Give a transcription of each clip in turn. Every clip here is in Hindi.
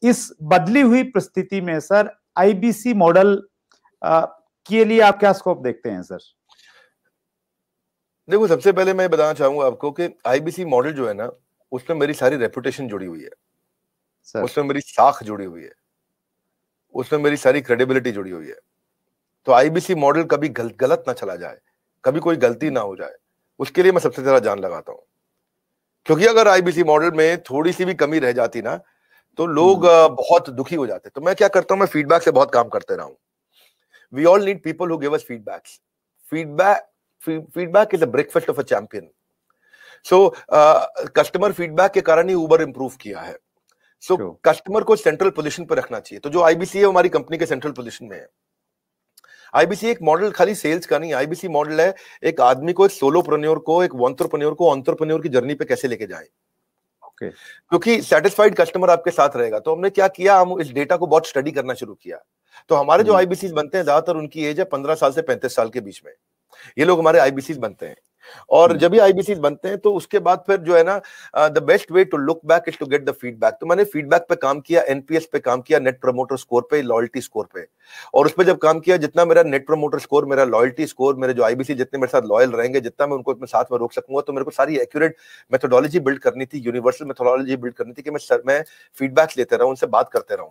इस बदली हुई परिस्थिति में सर आईबीसी मॉडल के लिए आप क्या स्कोप देखते हैं सर? देखो, सबसे पहले मैं बताना चाहूंगा आपको कि आईबीसी मॉडल जो है ना, उसमें मेरी सारी रेपुटेशन जुड़ी हुई है, उसमें मेरी साख जुड़ी हुई है, उसमें मेरी सारी क्रेडिबिलिटी जुड़ी हुई है। तो आईबीसी मॉडल कभी गलत ना चला जाए, कभी कोई गलती ना हो जाए, उसके लिए मैं सबसे ज्यादा जान लगाता हूं। क्योंकि अगर आईबीसी मॉडल में थोड़ी सी भी कमी रह जाती ना, तो लोग बहुत दुखी हो जाते। तो मैं क्या करता हूं, मैं फीडबैक से बहुत काम करते रहा हूं। We all need people who give us feedbacks. Feedback is a breakfast of a champion. So customer feedback के कारण ही उबर इंप्रूव किया है। सो कस्टमर को सेंट्रल पोजीशन पर रखना चाहिए। तो जो आईबीसी है हमारी कंपनी के सेंट्रल पोजीशन में है। आईबीसी एक मॉडल खाली सेल्स का नहीं, आईबीसी मॉडल है एक आदमी को, एक सोलोप्रेन्योर को, एक एंटरप्रेन्योर को एंटरप्रेन्योर की जर्नी पे कैसे लेके जाए। क्योंकि सेटिस्फाइड कस्टमर आपके साथ रहेगा। तो हमने क्या किया, हम इस डेटा को बहुत स्टडी करना शुरू किया। तो हमारे जो आईबीसी बनते हैं, ज्यादातर उनकी एज है 15 साल से 35 साल के बीच में, ये लोग हमारे आईबीसी बनते हैं। और जब भी आईबीसी बनते हैं तो उसके बाद फिर जो है ना, the best way to look back is to get the feedback. तो मैंने फीडबैक पे काम किया, एनपीएस पे काम किया, नेट प्रमोटर स्कोर पे, लॉयल्टी स्कोर पे। और उस पर जब काम किया, जितना मेरा नेट प्रमोटर स्कोर, मेरा लॉयल्टी स्कोर, मेरे जो आईबीसी जितने मेरे साथ लॉयल रहेंगे, जितना मैं उनको अपने साथ में रोक सकूंगा, तो मेरे को सारी एक्यूरेट मेथोडोलॉजी बिल्ड करनी थी, यूनिवर्सल मेथोडोलॉजी बिल्ड करनी थी कि मैं फीडबैक लेते रहूं, उनसे बात करते रहूं।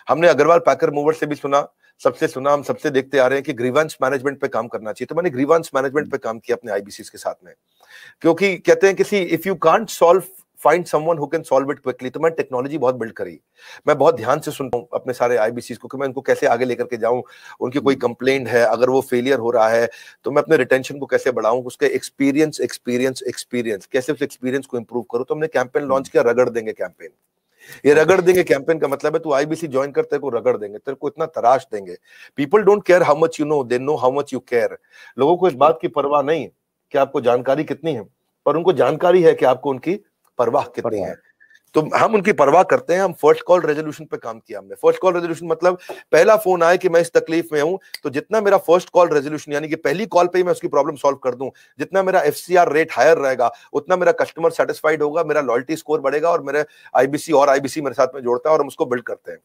हमने अग्रवाल पैकर मूवर से भी सुना, सबसे सुना, हम सबसे देखते आ रहे हैं कि ग्रीवेंस मैनेजमेंट पे काम करना चाहिए। तो मैंने ग्रीवेंस मैनेजमेंट पे काम किया अपने आईबीसी के साथ में। क्योंकि कहते हैं किसी if you can't solve, find someone who can solve it quickly. तो मैं टेक्नोलॉजी बहुत बिल्ड करी। मैं बहुत ध्यान से सुनता हूं अपने सारे आईबीसी को कि मैं उनको कैसे आगे लेकर के जाऊं। उनकी कोई कंप्लेंट है, अगर वो फेलियर हो रहा है, तो मैं अपने रिटेंशन को कैसे बढ़ाऊं, उसके एक्सपीरियंस कैसे उस एक्सपीरियंस को इंप्रूव करूं। तो हमने कैंपेन लॉन्च किया, रगड़ देंगे कैंपेन। ये रगड़ देंगे कैंपेन का मतलब है, तू आईबीसी ज्वाइन कर, तेरे को रगड़ देंगे, तेरे को इतना तराश देंगे। People don't care how much you know, they know how much you care. लोगों को इस बात की परवाह नहीं कि आपको जानकारी कितनी है, पर उनको जानकारी है कि आपको उनकी परवाह कितनी है। तो हम उनकी परवाह करते हैं। हम फर्स्ट कॉल रेजोल्यूशन पे काम किया हमने। फर्स्ट कॉल रेजोल्यूशन मतलब पहला फोन आए कि मैं इस तकलीफ में हूं, तो जितना मेरा फर्स्ट कॉल रेजोल्यूशन, यानी कि पहली कॉल पे ही मैं उसकी प्रॉब्लम सॉल्व कर दूं, जितना मेरा एफसीआर रेट हायर रहेगा, उतना मेरा कस्टमर सेटिस्फाइड होगा, मेरा लॉयल्टी स्कोर बढ़ेगा, और मेरे आईबीसी मेरे साथ में जोड़ता है, और हम उसको बिल्ड करते हैं।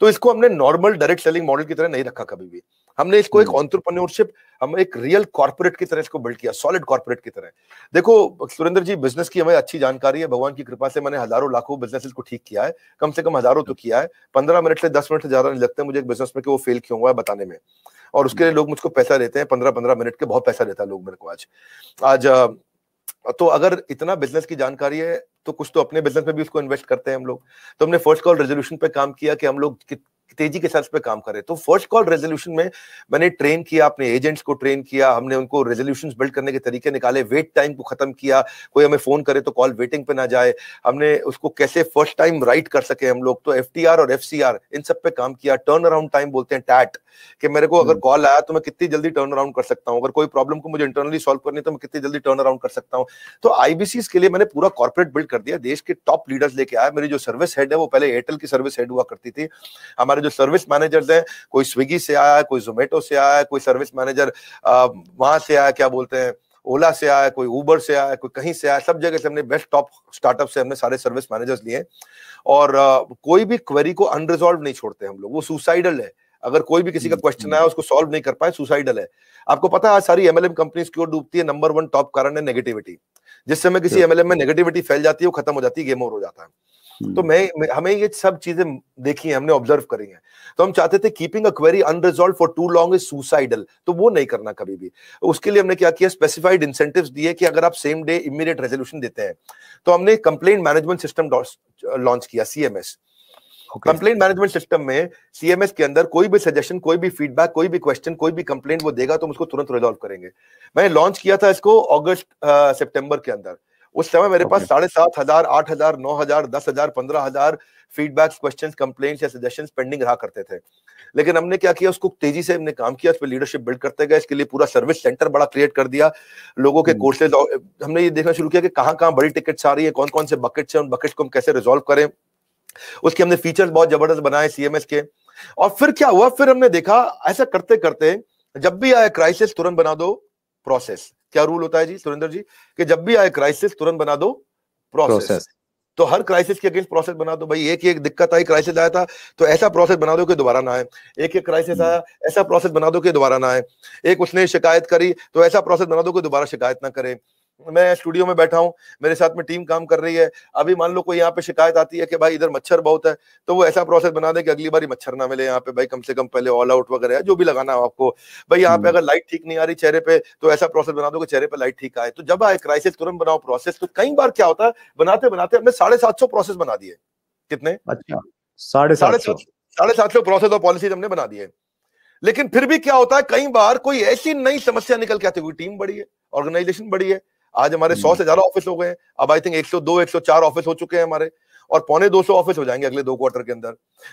तो इसको हमने नॉर्मल डायरेक्ट सेलिंग मॉडल की तरह नहीं रखा कभी भी। हमने इसको एक एंटरप्रेन्योरशिप, हम एक रियल कॉर्पोरेट की तरह इसको बिल्ड किया, सॉलिड कॉर्पोरेट की तरह। देखो सुरेंद्र जी, बिजनेस की हमें अच्छी जानकारी है, भगवान की कृपा से मैंने हजारों लाखों बिजनेसेस को ठीक किया है, कम से कम हजारों तो किया है। 15 मिनट से 10 मिनट से ज्यादा नहीं लगते मुझे एक बिजनेस में कि वो फेल क्यों हुआ है बताने में। और उसके लिए लोग मुझको पैसा देते हैं, 15-15 मिनट के बहुत पैसा देता है लोग मेरे को आज। तो अगर इतना बिजनेस की जानकारी है, तो कुछ तो अपने बिजनेस में भी उसको इन्वेस्ट करते हैं हम लोग। तो हमने फर्स्ट कॉल रेजोल्यूशन पे काम किया कि हम लोग तेजी के साथ पे काम करें। तो फर्स्ट कॉल रेजोल्यूशन में मैंने ट्रेन किया, अपने एजेंट्स को ट्रेन किया, हमने उनको रेजोल्यूशंस बिल्ड करने के तरीके निकाले, वेट टाइम को खत्म किया, कोई हमें फोन करे तो कॉल वेटिंग पे ना जाए, हमने उसको कैसे फर्स्ट टाइम राइट कर सके हम लोग। तो एफटीआर और एफसीआर इन सब पे काम किया। टर्न अराउंड टाइम बोलते हैं, टैट, कि मेरे को अगर कॉल आया तो मैं कितनी जल्दी टर्न अराउंड कर सकता हूं, अगर कोई प्रॉब्लम को मुझे इंटरनली सॉल्व करनी है तो मैं कितनी जल्दी टर्न अराउंड कर सकता हूं। तो आईबीसी के लिए मैंने पूरा कॉर्पोरेट बिल्ड कर दिया, देश के टॉप लीडर्स लेके आया। मेरी जो सर्विस हेड है वो पहले एयरटेल की सर्विस हेड हुआ करती थी। हमारे जो सर्विस मैनेजर्स हैं, कोई स्विगी से आया है, कोई जोमेटो से आया है, कोई सर्विस मैनेजर वहां से आया, क्या बोलते हैं, ओला से आया, कोई उबर से आया, कोई कहीं से आया, सब जगह से हमने बेस्ट टॉप स्टार्टअप से हमने सारे सर्विस मैनेजर्स लिए। और कोई भी क्वेरी को अनरिजॉल्व नहीं छोड़ते हम लोग, वो सुसाइडल है। अगर कोई भी किसी का क्वेश्चन आया उसको सॉल्व नहीं कर पाए, सुसाइडल है। आपको पता है आज सारी एमएलएम कंपनीज क्यों डूबती है? नंबर 1 टॉप कारण है नेगेटिविटी। जिस समय किसी एमएलएम में नेगेटिविटी फैल जाती है, वो खत्म हो जाती है, गेम ओवर हो जाता है। तो हमें ये सब चीजें देखी है, हमने ऑब्जर्व करी है। तो हम चाहते थे keeping a query unresolve for too long is suicidal, तो वो नहीं करना कभी भी। उसके लिए हमने क्या किया, स्पेसिफाइड इंसेंटिव्स दिए कि अगर आप सेम डे इमीडिएट रेजोल्यूशन देते हैं तो हमने कंप्लेंट मैनेजमेंट सिस्टम लॉन्च किया, सीएमएस। कंप्लेंट मैनेजमेंट सिस्टम में सीएमएस के अंदर कोई भी सजेशन, कोई भी फीडबैक, कोई भी क्वेश्चन, कोई भी कंप्लेंट वो देगा तो हम उसको तुरंत रिजॉल्व करेंगे। मैंने लॉन्च किया था इसको अगस्त सितंबर के अंदर। उस समय मेरे पास 7,500, 8,000, 9,000, 10,000, 15,000 फीडबैक्स, क्वेश्चंस, कंप्लेंट्स या सजेशंस पेंडिंग रहा करते थे। लेकिन हमने क्या किया, उसको तेजी से हमने काम किया, उस पर लीडरशिप बिल्ड करते गए। इसके लिए पूरा सर्विस सेंटर बड़ा क्रिएट कर दिया, लोगों के कोर्सेज। हमने ये देखना शुरू किया कि कहां बड़ी टिकट्स आ रही है, कौन कौन से बकेट्स हैं, उन बकेट्स को हम कैसे रिजॉल्व करें। उसके हमने फीचर्स बहुत जबरदस्त बनाए सीएमएस के। और फिर क्या हुआ, फिर हमने देखा ऐसा करते करते जब भी आए क्राइसिस तुरंत बना दो प्रोसेस। क्या रूल होता है जी सुरेंद्र जी, कि जब भी आए क्राइसिस तुरंत बना दो प्रोसेस। तो हर क्राइसिस के अगेंस्ट प्रोसेस बना दो भाई। एक दिक्कत आई, क्राइसिस आया था, तो ऐसा प्रोसेस बना दो कि दोबारा ना आए। एक क्राइसिस आया, ऐसा प्रोसेस बना दो कि दोबारा ना आए। एक उसने शिकायत करी, तो ऐसा प्रोसेस बना दो कि दोबारा शिकायत ना करे। मैं स्टूडियो में बैठा हूं, मेरे साथ में टीम काम कर रही है, अभी मान लो कोई यहाँ पे शिकायत आती है कि भाई इधर मच्छर बहुत है, तो वो ऐसा प्रोसेस बना दे कि अगली बार मच्छर ना मिले यहाँ पे भाई, कम से कम पहले ऑल आउट वगैरह है जो भी लगाना है आपको भाई। यहाँ पे अगर लाइट ठीक नहीं आ रही चेहरे पे, तो ऐसा प्रोसेस बना दो कि चेहरे पे लाइट ठीक आए। तो जब आए क्राइसिस तुरंत बनाओ प्रोसेस। तो कई बार क्या होता है, बनाते बनाते हमने 750 प्रोसेस बना दिए। कितने? अच्छा, 750 प्रोसेस और पॉलिसीज हमने बना दिए। लेकिन फिर भी क्या होता है, कई बार कोई ऐसी नई समस्या निकल के आती है, टीम बड़ी है, ऑर्गेनाइजेशन बड़ी है। आज हमारे 100 से ज्यादा ऑफिस हो गए हैं, अब आई थिंक 102 104 ऑफिस हो चुके हैं हमारे, और 125 ऑफिस हो जाएंगे अगले 2 क्वार्टर के अंदर,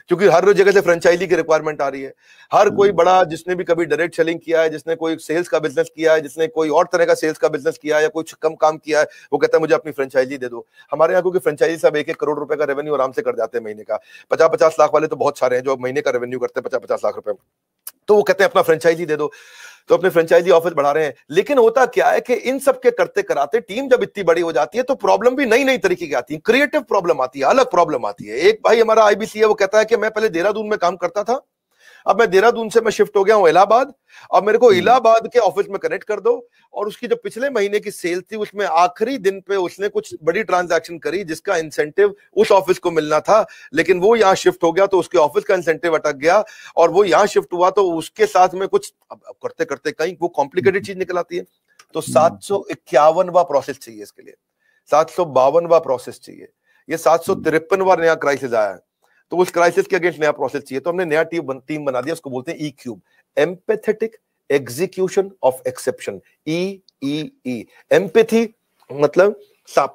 क्योंकि हर जगह से फ्रेंचाइजी की रिक्वायरमेंट आ रही है। हर कोई बड़ा, जिसने भी कभी डायरेक्ट सेलिंग किया है, जिसने कोई सेल्स का बिजनेस किया है, जिसने कोई और तरह का सेल्स का बिजनेस किया है या कुछ कम काम किया है, वो कहता है मुझे अपनी फ्रेंचाइजी दे दो। हमारे यहाँ क्योंकि फ्रेंचाइजी सब 1-1 करोड़ रुपए का रेवेन्यू आराम से कर जाते हैं महीने का। 50-50 लाख वाले तो बहुत सारे हैं जो महीने का रेवेन्यू करते हैं 50-50 लाख रुपए, तो वो कहते हैं अपना फ्रेंचाइजी दे दो। तो अपने फ्रेंचाइजी ऑफिस बढ़ा रहे हैं। लेकिन होता क्या है कि इन सब के करते कराते टीम जब इतनी बड़ी हो जाती है, तो प्रॉब्लम भी नई नई तरीके की आती है, क्रिएटिव प्रॉब्लम आती है, अलग प्रॉब्लम आती है। एक भाई हमारा आईबीसी है, वो कहता है कि मैं पहले देहरादून में काम करता था, अब मैं देहरादून से मैं शिफ्ट हो गया हूं इलाहाबाद, अब मेरे को इलाहाबाद के ऑफिस में कनेक्ट कर दो। और उसकी जो पिछले महीने की सेल थी, उसमें आखिरी दिन पे उसने कुछ बड़ी ट्रांजैक्शन करी जिसका इंसेंटिव उस ऑफिस को मिलना था, लेकिन वो यहाँ शिफ्ट हो गया तो उसके ऑफिस का इंसेंटिव अटक गया, और वो यहाँ शिफ्ट हुआ तो उसके साथ में कुछ अब करते करते कहीं वो कॉम्प्लिकेटेड चीज निकल आती है। तो 751वां प्रोसेस चाहिए इसके लिए, 752वां प्रोसेस चाहिए, ये 753वां नया क्राइसिस आया है, तो उस क्राइसिस के अगेंस्ट नया प्रोसेस चाहिए। तो हमने नया टीम बना दिया, उसको बोलते हैं E-Cube, empathetic execution of exception. E empathy मतलब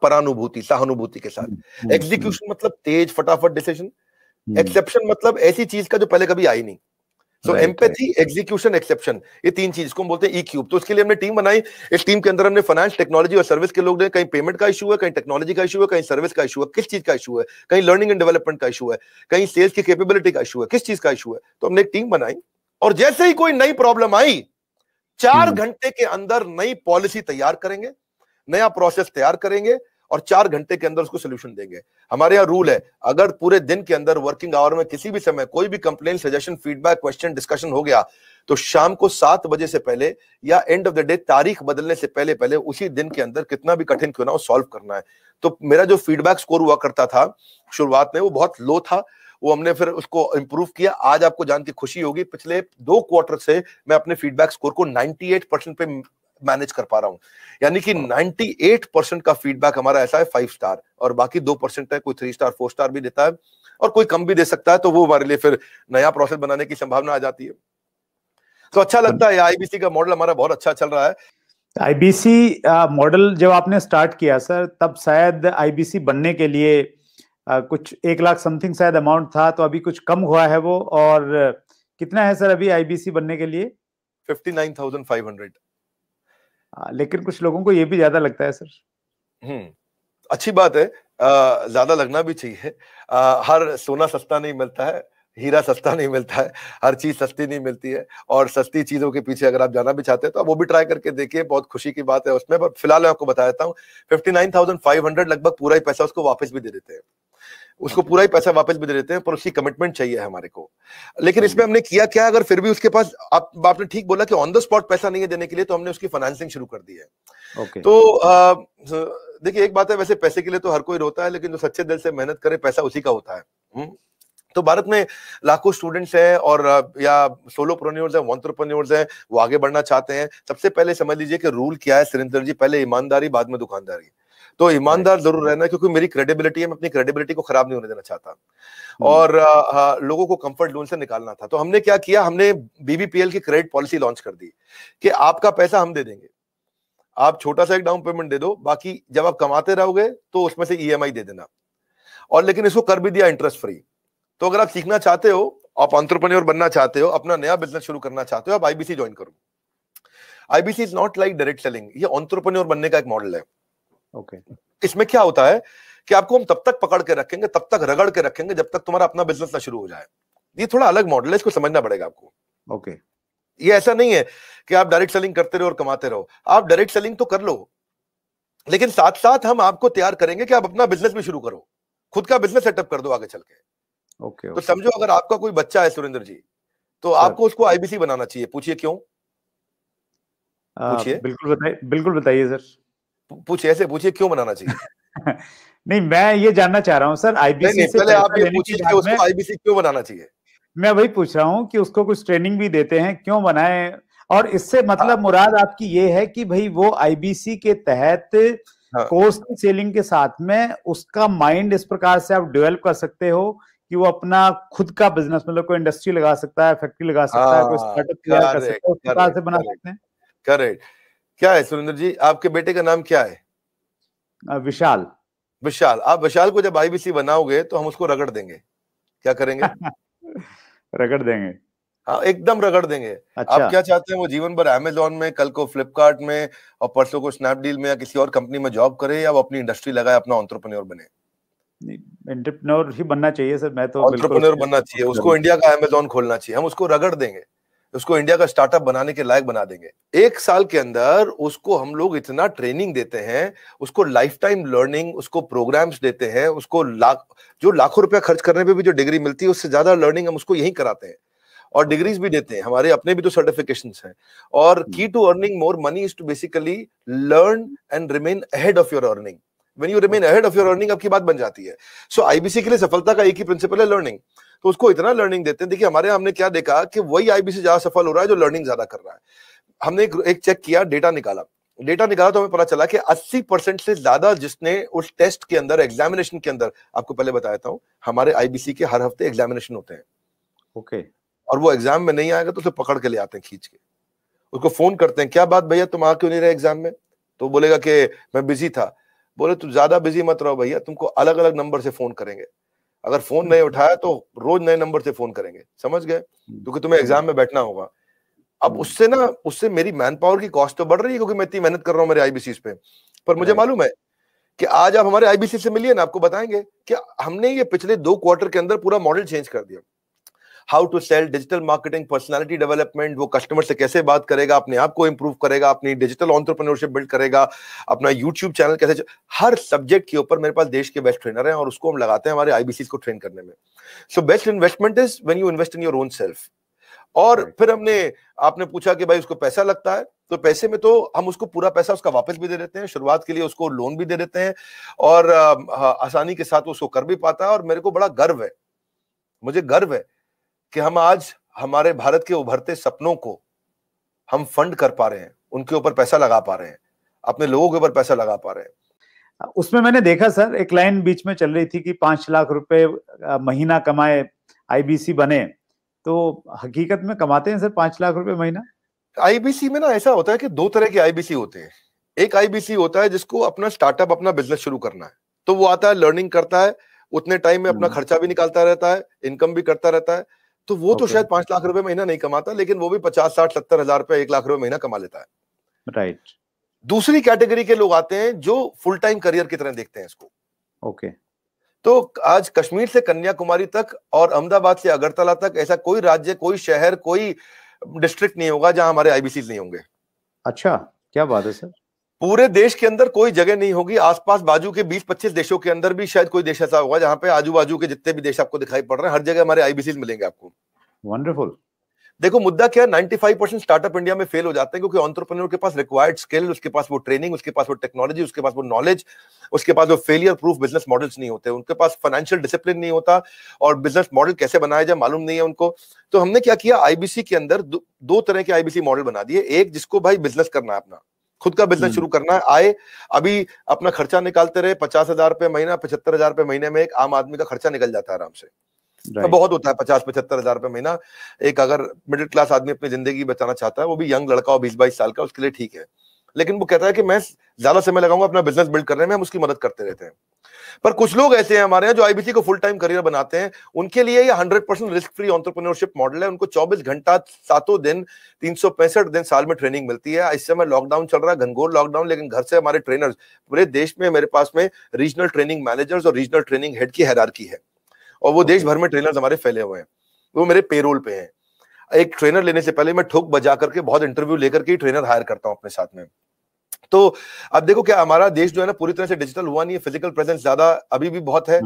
परानुभूति, सहानुभूति के साथ। एग्जीक्यूशन मतलब तेज फटाफट डिसीजन। एक्सेप्शन मतलब ऐसी चीज का जो पहले कभी आई नहीं। सो एम्पैथी, एग्जीक्यूशन, एक्सेप्शन, ये 3 चीज को हम बोलते हैं E-Cube। तो उसके लिए हमने टीम बनाई। इस टीम के अंदर हमने फाइनेंस, टेक्नोलॉजी और सर्विस के लोग हैं। कहीं पेमेंट का इशू है, कहीं टेक्नोलॉजी का इशू है, कहीं सर्विस का इशू है, किस चीज का इशू है, कहीं लर्निंग एंड डेवलपमेंट का इशू है, कहीं सेल्स की कैपेबिलिटी का इशू है, किस चीज का इशू है। तो हमने एक टीम बनाई, और जैसे ही कोई नई प्रॉब्लम आई, 4 घंटे के अंदर नई पॉलिसी तैयार करेंगे, नया प्रोसेस तैयार करेंगे, और 4 घंटे के अंदर उसको सोल्यूशन देंगे। हमारे यहाँ रूल है, अगर पूरे दिन के अंदर वर्किंग आवर में किसी भी समय कोई भी complain, suggestion, feedback, question, discussion हो गया, तो शाम को 7 बजे से पहले या एंड ऑफ द डे, तारीख बदलने से पहले पहले उसी दिन के अंदर, कितना भी कठिन क्यों ना हो, सॉल्व करना है। तो मेरा जो फीडबैक स्कोर हुआ करता था शुरुआत में, वो बहुत लो था, वो हमने फिर उसको इंप्रूव किया। आज आपको जान के खुशी होगी, पिछले 2 क्वार्टर से मैं अपने फीडबैक स्कोर को 98% पे मैनेज कर पा रहा हूं। यानी कि 98% का फीडबैक हमारा ऐसा है 5 स्टार, और बाकी 2% है, कोई 3 स्टार 4 स्टार भी देता है, और कोई कम भी दे सकता है। तो वो हमारे लिए फिर नया प्रोसेस बनाने की संभावना आ जाती है। तो अच्छा लगता है। आईबीसी का मॉडल हमारा बहुत अच्छा चल रहा है। आईबीसी मॉडल जब आपने स्टार्ट किया सर, तब शायद आईबीसी बनने के लिए कुछ 1 लाख समथिंग शायद अमाउंट था, तो अभी कुछ कम हुआ है वो, और कितना है सर अभी आईबीसी बनने के लिए? 59,500। लेकिन कुछ लोगों को ये भी ज्यादा लगता है सर। अच्छी बात है, ज्यादा लगना भी चाहिए। हर सोना सस्ता नहीं मिलता है, हीरा सस्ता नहीं मिलता है, हर चीज सस्ती नहीं मिलती है, और सस्ती चीजों के पीछे अगर आप जाना भी चाहते हैं तो आप वो भी ट्राई करके देखिए, बहुत खुशी की बात है उसमें। पर फिलहाल मैं आपको बता देता हूँ, 59,500 लगभग पूरा ही पैसा उसको वापस भी दे देते हैं, उसको पूरा ही पैसा वापस भी दे देते हैं, पर उसकी कमिटमेंट चाहिए हमारे को। लेकिन इसमें हमने किया क्या, अगर फिर भी उसके पास, आपने ठीक बोला कि ऑन द स्पॉट पैसा नहीं है देने के लिए, तो हमने उसकी फाइनेंसिंग शुरू कर दी है। तो देखिए, एक बात है, वैसे पैसे के लिए तो हर कोई रोता है, लेकिन जो सच्चे दिल से मेहनत करे, पैसा उसी का होता है। तो भारत में लाखों स्टूडेंट्स हैं, और या सोलोप्रेन्योर्स हैं, एंटरप्रेन्योर्स हैं, वो आगे बढ़ना चाहते हैं। सबसे पहले समझ लीजिए कि रूल क्या है सुरेंद्र जी, पहले ईमानदारी, बाद में दुकानदारी। तो ईमानदार जरूर रहना है, क्योंकि मेरी क्रेडिबिलिटी है, मैं अपनी क्रेडिबिलिटी को खराब नहीं होने देना चाहता, और लोगों को कंफर्ट जोन से निकालना था। तो हमने क्या किया, हमने बीबीपीएल की क्रेडिट पॉलिसी लॉन्च कर दी कि आपका पैसा हम दे देंगे, आप छोटा सा एक डाउन पेमेंट दे दो, बाकी जब आप कमाते रहोगे तो उसमें से ईएमआई दे देना। और लेकिन इसको कर भी दिया इंटरेस्ट फ्री। तो अगर आप सीखना चाहते हो, आप एंटरप्रेन्योर बनना चाहते हो, अपना नया बिजनेस शुरू करना चाहते हो, आप आईबीसी ज्वाइन करो। IBC is not like direct selling, ये एंटरप्रेन्योर बनने का एक मॉडल है। इसमें क्या होता है कि आपको हम तब तक पकड़ के रखेंगे, तब तक रगड़ के रखेंगे, जब तक तुम्हारा अपना बिजनेस ना शुरू हो जाए। ये थोड़ा अलग मॉडल है, इसको समझना पड़ेगा आपको। ये ऐसा नहीं है कि आप डायरेक्ट सेलिंग करते रहो और कमाते रहो। आप डायरेक्ट सेलिंग तो कर लो, लेकिन साथ साथ हम आपको तैयार करेंगे कि आप अपना बिजनेस भी शुरू करो। खुद का बिजनेस सेटअप कर दो आगे चल के। ओके। तो समझो अगर आपका कोई बच्चा है सुरेंद्र जी, तो आपको उसको आईबीसी बनाना चाहिए। पूछिए क्यों? पूछिए, बिल्कुल बताइए सर। पूछिए, ऐसे पूछिए क्यों बनाना चाहिए। नहीं, मैं ये जानना चाह रहा हूँ सर, आईबीसी से पहले आप पैसा ये लेने के पूछिए कि बाद में उसको आईबीसी क्यों बनाना चाहिए। मैं वही पूछ रहा हूँ कि उसको कुछ ट्रेनिंग भी देते हैं, क्यों बनाए? और इससे मतलब हाँ, मुराद आपकी ये है कि भाई वो आईबीसी के तहत हाँ, कोर्स की सेलिंग के साथ में उसका माइंड इस प्रकार से आप डेवलप कर सकते हो कि वो अपना खुद का बिजनेस, मतलब कोई इंडस्ट्री लगा सकता है, फैक्ट्री लगा सकता है, कोई हाँ, स्टार्टअप तैयार कर करेक्ट, सकता है, उस प्रकार करेक्ट, से बना करेक्ट, सकते हैं। करेक्ट। क्या है सुरेंद्र जी, आपके बेटे का नाम क्या है? विशाल। विशाल। आप विशाल को जब आईबीसी बनाओगे तो हम उसको रगड़ देंगे। क्या करेंगे? रगड़ देंगे। हाँ, एकदम रगड़ देंगे। आप अच्छा। क्या चाहते हैं वो जीवन भर अमेजोन में, कल को फ्लिपकार्ट में और परसों को स्नैपडील में या किसी और कंपनी में जॉब करे, या वो अपनी इंडस्ट्री लगाए, अपना एंटरप्रेन्योर बने? एंटरप्रेन्योर ही बनना चाहिए सर, मैं तो बिल्कुल एंटरप्रेन्योर बनना चाहिए, सपोर्ट उसको करूंगा। इंडिया का अमेजोन खोलना चाहिए। हम उसको रगड़ देंगे, उसको इंडिया का स्टार्टअप बनाने के लायक बना देंगे। 1 साल के अंदर उसको हम लोग इतना ट्रेनिंग देते हैं, उसको लाइफ टाइम लर्निंग, उसको प्रोग्राम्स देते हैं, उसको जो लाखों रुपया खर्च करने पे भी जो डिग्री मिलती है उससे ज्यादा लर्निंग हम उसको यहीं कराते हैं। और डिग्रीज भी देते हैं, हमारे अपने भी तो सर्टिफिकेशंस हैं। और key to earning more money is to basically learn and remain ahead of your earning. When you remain ahead of your earning, आपकी बात बन जाती है। सो आईबीसी के लिए सफलता का एक ही प्रिंसिपल है, लर्निंग। तो उसको इतना लर्निंग देते हैं। देखिए हमारे यहाँ हमने क्या देखा कि वही आईबीसी ज्यादा सफल हो रहा है जो लर्निंग ज्यादा कर रहा है। हमने एक चेक किया, डेटा निकाला तो हमें पता चला कि 80% से ज्यादा जिसने उस टेस्ट के अंदर, एग्जामिनेशन के अंदर, आपको पहले बताया था हमारे आईबीसी के हर हफ्ते एग्जामिनेशन होते हैं। ओके। और वो एग्जाम में नहीं आएगा तो उसे पकड़ के ले आते हैं खींच के, उसको फोन करते हैं, क्या बात भैया तुम आ क्यों नहीं रहे एग्जाम में? तो बोलेगा कि मैं बिजी था। बोले तू ज्यादा बिजी मत रहो भैया, तुमको अलग अलग नंबर से फोन करेंगे, अगर फोन नहीं उठाया तो रोज नए नंबर से फोन करेंगे, समझ गए? क्योंकि तुम्हें एग्जाम में बैठना होगा। अब उससे मेरी मैन पावर की कॉस्ट तो बढ़ रही है, क्योंकि मैं इतनी मेहनत कर रहा हूँ मेरे आईबीसी पे। पर मुझे मालूम है कि आज आप हमारे आईबीसी से मिलिए ना, आपको बताएंगे कि हमने ये पिछले 2 क्वार्टर के अंदर पूरा मॉडल चेंज कर दिया। How to sell, digital marketing, personality development, वो कस्टमर से कैसे बात करेगा, अपने आप को इंप्रूव करेगा, अपनी डिजिटल एंटरप्रेन्योरशिप बिल्ड करेगा, अपना यूट्यूब चैनल कैसे हर सब्जेक्ट के ऊपर मेरे पास देश के बेस्ट ट्रेनर हैं और उसको हम लगाते हैं हमारे आईबीसी को ट्रेन करने में। So best investment is when you invest in your own self. और फिर आपने पूछा कि भाई उसको पैसा लगता है, तो पैसे में तो हम उसको पूरा पैसा उसका वापस भी दे देते हैं, शुरुआत के लिए उसको लोन भी दे देते हैं, और आसानी के साथ उसको कर भी पाता है। और मेरे को बड़ा गर्व है, मुझे गर्व है कि हम आज हमारे भारत के उभरते सपनों को हम फंड कर पा रहे हैं, उनके ऊपर पैसा लगा पा रहे हैं, अपने लोगों के ऊपर पैसा लगा पा रहे हैं। उसमें मैंने देखा सर, एक लाइन बीच में चल रही थी कि 5 लाख रुपए महीना कमाए आईबीसी बने, तो हकीकत में कमाते हैं सर 5 लाख रुपए महीना? आईबीसी में ना ऐसा होता है कि 2 तरह के आईबीसी होते हैं। एक आईबीसी होता है जिसको अपना स्टार्टअप, अपना बिजनेस शुरू करना है, तो वो आता है, लर्निंग करता है, उतने टाइम में अपना खर्चा भी निकालता रहता है, इनकम भी करता रहता है, तो वो तो शायद 5 लाख रुपए महीना नहीं कमाता, लेकिन वो भी 50, 60, 70 हजार रुपए, 1 लाख रुपए महीना कमा लेता है। राइट। दूसरी कैटेगरी के लोग आते हैं जो फुल टाइम करियर की तरह देखते हैं इसको। ओके। तो आज कश्मीर से कन्याकुमारी तक और अहमदाबाद से अगरतला तक ऐसा कोई राज्य, कोई शहर, कोई डिस्ट्रिक्ट नहीं होगा जहां हमारे आईबीसी नहीं होंगे। अच्छा, क्या बात है सर। पूरे देश के अंदर कोई जगह नहीं होगी, आसपास बाजू के 20-25 देशों के अंदर भी शायद कोई देश ऐसा होगा जहां पे आजू बाजू के जितने भी देश आपको दिखाई पड़ रहे हैं, हर जगह हमारे आईबीसी मिलेंगे आपको। वंडरफुल। देखो मुद्दा क्या है, 95% स्टार्टअप इंडिया में फेल हो जाते हैं क्योंकि एंटरप्रेन्योर के पास रिक्वायर्ड स्किल, उसके पास वो ट्रेनिंग, उसके पास वो टेक्नोलॉजी, उसके पास वो नॉलेज, उसके पास वो फेलियर प्रूफ बिजनेस मॉडल्स नहीं होते, उनके पास फाइनेंशियल डिसिप्लिन नहीं होता, और बिजनेस मॉडल कैसे बनाया जाए मालूम नहीं है उनको। तो हमने क्या किया, आईबीसी के अंदर दो तरह के आईबीसी मॉडल बना दिए। एक जिसको भाई बिजनेस करना है, अपना खुद का बिजनेस शुरू करना है, आए अभी अपना खर्चा निकालते रहे, 50,000 रुपए महीना, 75,000 रुपए महीने में एक आम आदमी का खर्चा निकल जाता है आराम से। बहुत होता है 50-75 हजार रुपए महीना। एक अगर मिडिल क्लास आदमी अपनी जिंदगी बचाना चाहता है, वो भी यंग लड़का हो 20-22 साल का, उसके लिए ठीक है। लेकिन वो कहता है कि मैं ज्यादा समय लगाऊंगा अपना बिजनेस बिल्ड करने में, हम उसकी मदद करते रहते हैं। पर कुछ लोग ऐसे हैं हमारे यहाँ जो आईबीसी को फुल टाइम करियर बनाते हैं, उनके लिए ये 100% रिस्क फ्री एंटरप्रेन्योरशिप मॉडल है। उनको 24 घंटा 7 दिन 365 दिन साल में ट्रेनिंग मिलती है। इस समय लॉकडाउन चल रहा है, घनघोर लॉकडाउन, लेकिन घर से हमारे ट्रेनर्स पूरे देश में, मेरे पास में रीजनल ट्रेनिंग मैनेजर्स और रीजनल ट्रेनिंग हेड की हायरार्की है, और वो देश भर में ट्रेनर्स हमारे फैले हुए हैं, वो मेरे पेरोल पे हैं। एक ट्रेनर लेने से पहले मैं ठोक बजा करके बहुत इंटरव्यू लेकर के ट्रेनर हायर करता हूं अपने साथ में। तो अब देखो क्या हमारा देश जो है ना पूरी तरह से डिजिटल हुआ नहीं है, फिजिकल प्रेजेंस ज्यादा अभी भी बहुत है।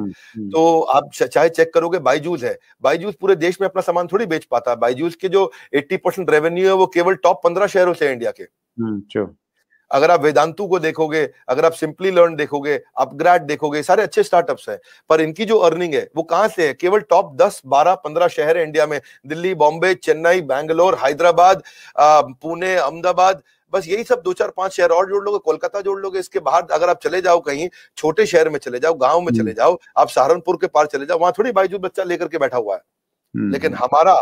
तो आप चाहे चेक करोगे, बायजूस है, बायजूस पूरे देश में अपना सामान थोड़ी बेच पाता है। बायजूस के जो 80% रेवेन्यू है वो केवल टॉप 15 शहरों से है इंडिया के। अगर आप वेदांतु को देखोगे, अगर आप सिंपली लर्न देखोगे, अपग्रेड देखोगे, सारे अच्छे स्टार्टअप्स हैं, पर इनकी जो अर्निंग है वो कहां से है? केवल टॉप 10, 12, 15 शहर है इंडिया में, दिल्ली, बॉम्बे, चेन्नई, बैंगलोर, हैदराबाद, पुणे, अहमदाबाद, बस यही सब 2, 4, 5 शहर और जोड़ लोगे, कोलकाता जोड़ लोगे। इसके बाहर अगर आप चले जाओ, कहीं छोटे शहर में चले जाओ, गांव में चले जाओ, आप सहारनपुर के पार चले जाओ, वहां थोड़ी बायजूस बच्चा लेकर के बैठा हुआ है। लेकिन हमारा,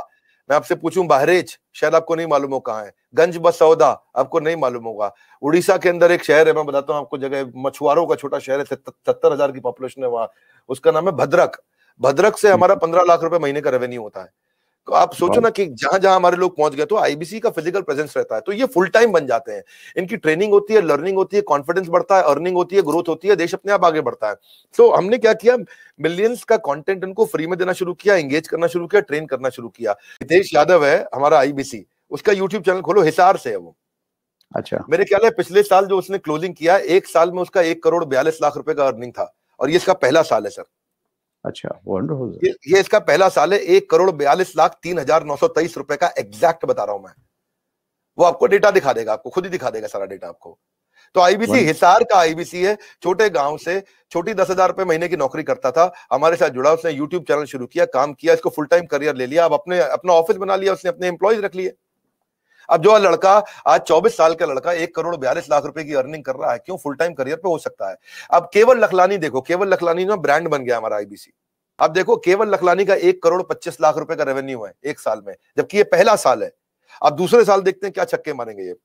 मैं आपसे पूछूं, बहरेच शायद आपको नहीं मालूम हो कहां है, गंज बसौदा आपको नहीं मालूम होगा, उड़ीसा के अंदर एक शहर है, मैं बताता हूं आपको जगह, मछुआरों का छोटा शहर है, 70,000 की पॉपुलेशन है वहां, उसका नाम है भद्रक। भद्रक से हमारा 15 लाख रुपए महीने का रेवेन्यू होता है। तो आप सोचो ना कि जहां जहां हमारे लोग पहुंच गए, तो आईबीसी का फिजिकल प्रेजेंस रहता है, तो ये फुल टाइम बन जाते हैं। इनकी ट्रेनिंग होती है, लर्निंग होती है, कॉन्फिडेंस बढ़ता है, अर्निंग होती है, ग्रोथ होती है, देश अपने आप आगे बढ़ता है। तो हमने क्या किया, मिलियंस का कंटेंट इनको फ्री में देना शुरू किया, एंगेज करना शुरू किया, ट्रेन करना शुरू किया। हितेश यादव है हमारा आईबीसी, उसका यूट्यूब चैनल खोलो, हिसार से है वो। अच्छा, मेरे ख्याल है पिछले साल जो उसने क्लोजिंग किया, एक साल में उसका 1,42,00,000 रुपए का अर्निंग था, और ये इसका पहला साल है सर। अच्छा, वंडरफुल। ये इसका पहला साल है। 1,42,03,923 रुपए का एग्जैक्ट बता रहा हूं मैं, वो आपको डेटा दिखा देगा, आपको खुद ही दिखा देगा सारा डेटा आपको। तो आईबीसी हिसार का आईबीसी है, छोटे गांव से, छोटी 10,000 रुपए महीने की नौकरी करता था, हमारे साथ जुड़ा, उसने यूट्यूब चैनल शुरू किया, काम किया, इसको फुल टाइम करियर ले लिया, अब अपना ऑफिस बना लिया, उसने अपने एम्प्लॉयज रख लिए। अब जो लड़का आज 24 साल का लड़का 1,42,00,000 रुपए की अर्निंग कर रहा है, क्यों? फुल टाइम करियर पे हो सकता है। अब केवल लखलानी देखो, केवल लखलानी ना ब्रांड बन गया हमारा आईबीसी। अब देखो केवल लखलानी का 1,25,00,000 रुपए का रेवेन्यू है एक साल में, जबकि ये पहला साल है। अब दूसरे साल देखते हैं क्या छक्के मारेंगे ये।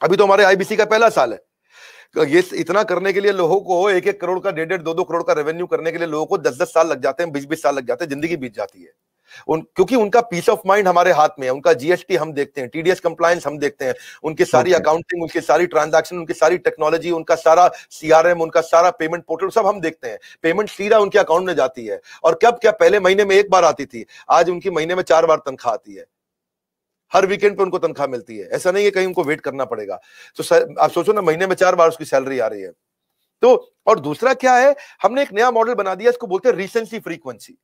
अभी तो हमारे आईबीसी का पहला साल है। ये इतना करने के लिए लोगों को 1-1 करोड़ का, 1.5-1, 2-2 करोड़ का रेवेन्यू करने के लिए लोगों को 10-10 साल लग जाते हैं, 20-20 साल लग जाते हैं, जिंदगी बीत जाती है। क्योंकि उनका पीस ऑफ माइंड हमारे हाथ में है, उनका जीएसटी हम देखते हैं, टीडीएस कंप्लायंस हम देखते हैं, उनकी सारी अकाउंटिंग, उनकी सारी ट्रांजैक्शन, उनकी सारी टेक्नोलॉजी, उनका सारा सीआरएम, उनका सारा पेमेंट पोर्टल सब हम देखते हैं। पेमेंट सीधा उनके अकाउंट में जाती है, और कब क्या, पहले महीने में 1 बार आती थी, आज उनकी महीने में 4 बार तनख्वाह आती है। हर वीकेंड पे उनको तनख्वाह मिलती है, ऐसा नहीं है कहीं उनको वेट करना पड़ेगा। तो आप सोचो ना, महीने में 4 बार उसकी सैलरी आ रही है। तो और दूसरा क्या है, हमने एक नया मॉडल बना दिया, इसको बोलते हैं रीसेंसी फ्रीक्वेंसी।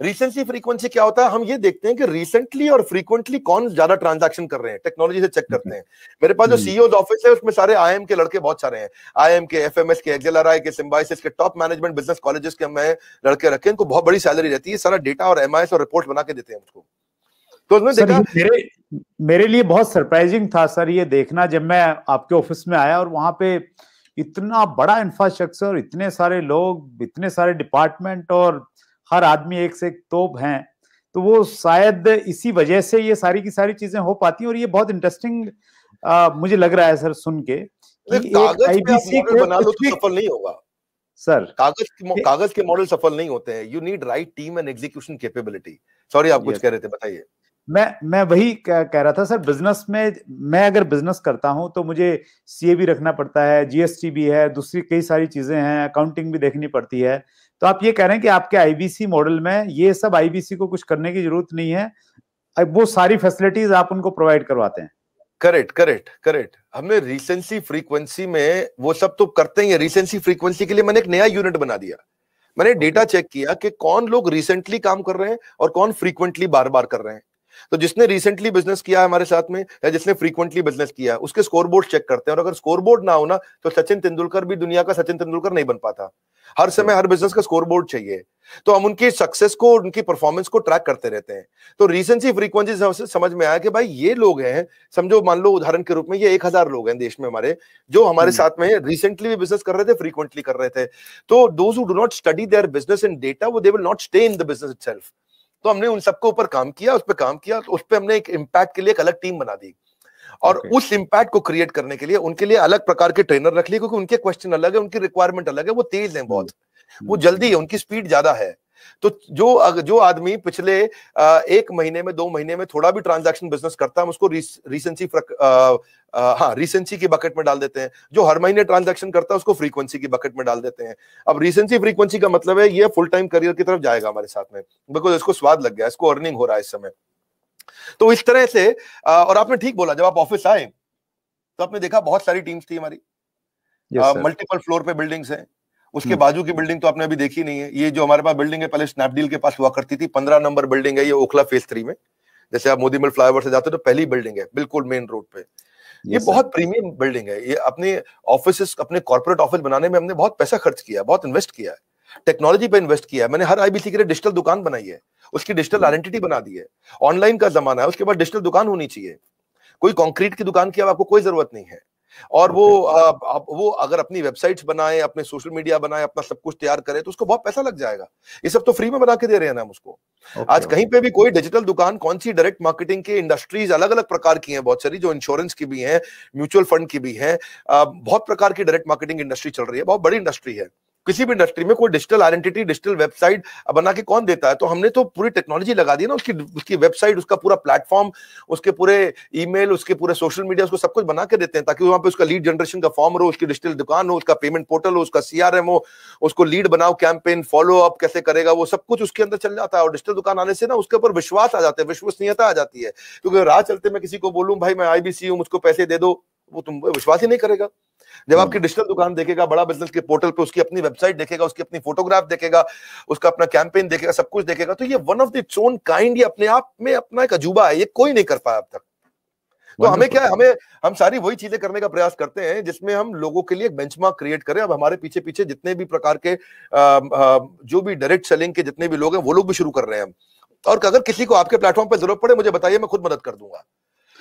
रीसेंसी फ्रीक्वेंसी क्या होता है, हम ये देखते हैं कि रिसेंटली और फ्रीक्वेंटली कौन ज्यादा ट्रांजैक्शन कर रहे हैं, टेक्नोलॉजी से चेक करते हैं। मेरे पास जो सीईओ ऑफिस है उसमें सारे आईएम के लड़के बहुत सारे हैं, आईएम के, एफएमएस के, एक्सएलआरआई के, सिम्बायोसिस के, टॉप मैनेजमेंट बिजनेस कॉलेजेस के मैं लड़के रखे, इनको बहुत बड़ी सैलरी रहती है, सारा डेटा और एमआईएस और रिपोर्ट बना के देते हैं मुझको। तो उसमें देखा, मेरे लिए बहुत सरप्राइजिंग था सर ये देखना, जब मैं आपके ऑफिस में आया और वहां पे इतना बड़ा इंफ्रास्ट्रक्चर, इतने सारे लोग, इतने सारे डिपार्टमेंट, और हर आदमी एक से एक तोप हैं। तो वो शायद इसी वजह से ये सारी की सारी चीजें हो पाती हैं। और ये बहुत इंटरेस्टिंग मुझे लग रहा है सर सुन के, कि कागज पे आप मॉडल बना लो तो सफल नहीं होगा सर। कागज के मॉडल सफल नहीं होते हैं। You need right team and execution capability. Sorry, आप कुछ कह रहे थे, बताइए। मैं वही कह रहा था सर, बिजनेस में मैं अगर बिजनेस करता हूं तो मुझे सीए भी रखना पड़ता है, जीएसटी भी है, दूसरी कई सारी चीजें हैं, अकाउंटिंग भी देखनी पड़ती है। तो आप ये कह रहे हैं कि आपके आईबीसी मॉडल में ये सब, आईबीसी को कुछ करने की जरूरत नहीं है, वो सारी फैसिलिटीज आप उनको प्रोवाइड करवाते हैं। करेक्ट। हमने रीसेंसी फ्रीक्वेंसी में वो सब तो करते ही है। रीसेंसी फ्रीक्वेंसी के लिए मैंने एक नया यूनिट बना दिया। मैंने डेटा चेक किया कि कौन लोग रिसेंटली काम कर रहे हैं और कौन फ्रीक्वेंटली बार बार कर रहे हैं। तो जिसने रिसेंटली बिजनेस किया है हमारे साथ में, या जिसने फ्रीक्वेंटली बिजनेस किया है, उसके स्कोरबोर्ड चेक करते हैं। और अगर स्कोरबोर्ड ना हो ना, तो सचिन तेंदुलकर भी दुनिया का सचिन तेंदुलकर नहीं बन पाता। हर समय हर बिजनेस का स्कोरबोर्ड चाहिए। तो हम उनकी सक्सेस को, उनकी परफॉर्मेंस को ट्रैक करते रहते हैं। तो रिसेंसी फ्रीक्वेंसी से समझ में आया कि भाई ये लोग हैं, समझो मान लो उदाहरण के रूप में ये 1,000 लोग हैं देश में हमारे, जो हमारे साथ में रिसेंटली भी बिजनेस कर रहे थे, फ्रीक्वेंटली कर रहे थे। तो those who do not study their business in data, वो they will not stay in the business itself. तो हमने उन सबके ऊपर काम किया, उस पर काम किया, तो उस पर हमने एक इम्पैक्ट के लिए एक अलग टीम बना दी। और उस इम्पैक्ट को क्रिएट करने के लिए उनके लिए अलग प्रकार के ट्रेनर रख लिए, क्योंकि उनके क्वेश्चन अलग है, उनकी रिक्वायरमेंट अलग है, वो तेज है बहुत, वो जल्दी है, उनकी स्पीड ज्यादा है। तो जो आदमी पिछले 1 महीने में, 2 महीने में थोड़ा भी ट्रांजैक्शन बिजनेस करता है, हम उसको रिसेंसी की बकेट में डाल देते हैं। जो हर महीने ट्रांजैक्शन करता है उसको फ्रीक्वेंसी की बकेट में डाल देते हैं। अब रिसेंसी फ्रीक्वेंसी का मतलब है ये फुल टाइम करियर की तरफ जाएगा हमारे साथ में, बिकॉज इसको स्वाद लग गया, इसको अर्निंग हो रहा है इस समय। तो इस तरह से और आपने ठीक बोला, जब आप ऑफिस आए तो आपने देखा बहुत सारी टीम्स थी हमारी, मल्टीपल फ्लोर पे बिल्डिंग्स हैं। उसके बाजू की बिल्डिंग तो आपने अभी देखी नहीं है। ये जो हमारे पास बिल्डिंग है पहले स्नैपडील के पास हुआ करती थी, 15 नंबर बिल्डिंग है ये ओखला फेज 3 में। जैसे आप मोदी महल फ्लाईओवर से जाते हो तो पहली बिल्डिंग है बिल्कुल मेन रोड पे। ये बहुत प्रीमियम बिल्डिंग है। ये अपने ऑफिस, अपने कॉर्पोरेट ऑफिस बनाने में हमने बहुत पैसा खर्च किया, बहुत इन्वेस्ट किया है, टेक्नोलॉजी पे इन्वेस्ट किया है। मैंने हर आईबीसी के लिए डिजिटल दुकान बनाई है, उसकी डिजिटल आइडेंटिटी बना दी है। ऑनलाइन का जमाना है, उसके बाद डिजिटल दुकान होनी चाहिए। कोई कंक्रीट की दुकान की अब आपको कोई जरूरत नहीं है। और वो अगर अपनी वेबसाइट्स बनाए, अपने सोशल मीडिया बनाए, अपना सब कुछ तैयार करे तो उसको बहुत पैसा लग जाएगा। ये सब तो फ्री में बना के दे रहे हैं ना हम उसको। आज कहीं पे भी कोई डिजिटल दुकान, कौन सी डायरेक्ट मार्केटिंग के इंडस्ट्रीज अलग अलग प्रकार की हैं, बहुत सारी, जो इंश्योरेंस की भी हैं, म्यूचुअल फंड की भी हैं, बहुत प्रकार की डायरेक्ट मार्केटिंग इंडस्ट्री चल रही है, बहुत बड़ी इंडस्ट्री है। किसी भी इंडस्ट्री में कोई डिजिटल आइडेंटिटी, डिजिटल वेबसाइट बना के कौन देता है? तो हमने तो पूरी टेक्नोलॉजी लगा दी ना, उसकी वेबसाइट, उसका पूरा प्लेटफॉर्म, उसके पूरे ईमेल, उसके पूरे सोशल मीडिया, उसको सब कुछ बना के देते हैं ताकि वहां पे उसका लीड जनरेशन का फॉर्म हो, उसकी डिजिटल दुकान हो, उसका पेमेंट पोर्टल हो, उसका सीआरएम हो, उसको लीड बनाओ, कैंपेन फॉलो अप कैसे करेगा, वो सब कुछ उसके अंदर चल जाता है। और डिजिटल दुकान आने से ना उसके ऊपर विश्वास आ जाता है, विश्वसनीयता आ जाती है। क्योंकि राह चलते मैं किसी को बोलूं भाई मैं आईबीसी हूं, मुझको पैसे दे दो, वो तुम विश्वास ही नहीं करेगा। जब आपकी डिजिटल दुकान देखेगा, बड़ा बिजनेस के पोर्टल पे उसकी अपनी वेबसाइट देखेगा, उसकी अपनी फोटोग्राफ देखेगा, उसका अपना कैंपेन देखेगा, सब कुछ देखेगा, तो ये one of the its own kind, ये अपने आप में अपना एक अजूबा है, ये कोई नहीं कर पाया अब तक। तो हमें क्या है, हम सारी वही चीजें करने का प्रयास करते हैं जिसमें हम लोगों के लिए एक बेंचमार्क क्रिएट करें। अब हमारे पीछे पीछे जितने भी प्रकार के जो भी डायरेक्ट सेलिंग के जितने भी लोग हैं वो लोग भी शुरू कर रहे हैं हम। और अगर किसी को आपके प्लेटफॉर्म पर जरूरत पड़े मुझे बताइए, मैं खुद मदद कर दूंगा।